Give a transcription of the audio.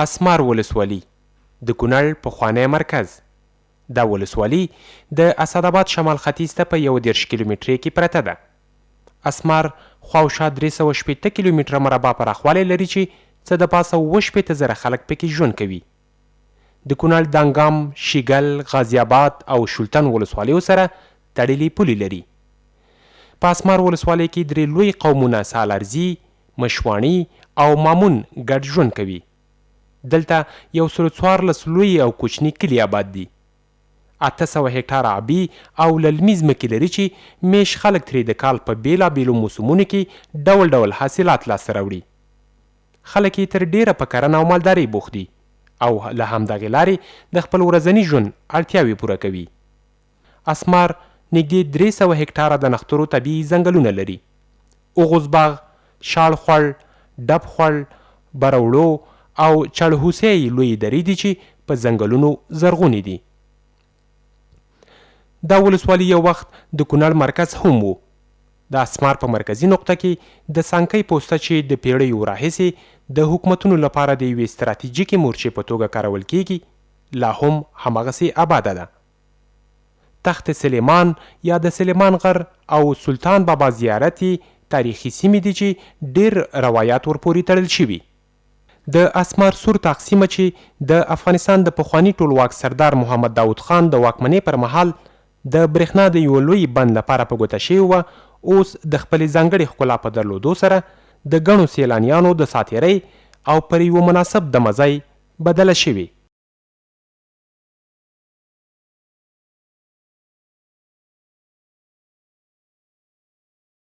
اسمار ولسوالي د کونړ پخوانی مرکز. دا ولسوالي د اسداباد شمال ختیځ ته په 11 کیلومترۍ کې پرته ده. اسمار خواوشا 380 کیلومتره مربع پراخوالی لري چې څه د پاسه 80 زره خلک پکې ژوند کوي. د کونړ دانګام، شیګل، غازی آباد او شولتن ولسوالیو سره تړلي پولې لري. په اسمار ولسوالۍ کې 3 لوی قومونه سالارزي، مشواڼي او مامون ګډ ژوند کوي. دلته 114 لوی او کوچني کلي آباد دي. 800 هکټاره آبي او للمي ځمکې لري چې میش خلک ترې د کال په بیلابیلو موسمونو کې ډول ډول حاصلات لاسته راوړي. خلک یې تر ډیره په کرنه او مالدارۍ بوخت دي او له همدغې لارې د خپل ورځني ژوند اړتیاوې پوره کوي. اسمار نږدې 300 هکټاره د نښترو طبیعي ځنګلونه لري. اوغوز باغ، شاړ خوړ، ډب خوړ، بروړو او چړهوسۍ لوی درې دي چې په ځنګلونو زرغونې دي. دا ولسوالي یو وخت د کونړ مرکز هم و. د اسمار په مرکزي نقطه کې د سانکۍ پوسته چې د پیړیو راهیسې د حکومتونو لپاره د یوې ستراتیژیکې مورچې په توګه کارول کیږي لا هم همغسې آباده ده. تخت سلیمان یا د سلیمان غر او سلطان بابا زیارت تاریخي سیمې دي چې ډیر روایات ورپورې تړل شوي. د اسمار سور تقسیمه چې د افغانستان د پخواني ټولواک سردار محمد داود خان د واکمنۍ پر مهال د برېښنا د یو لوی بند لپاره په ګوته شوې وه، اوس د خپلې ځانګړې ښکلا په درلودو سره د ګڼو سیلانیانو د ساتیرۍ او پر یوه مناسب دمه ځای بدله شوې.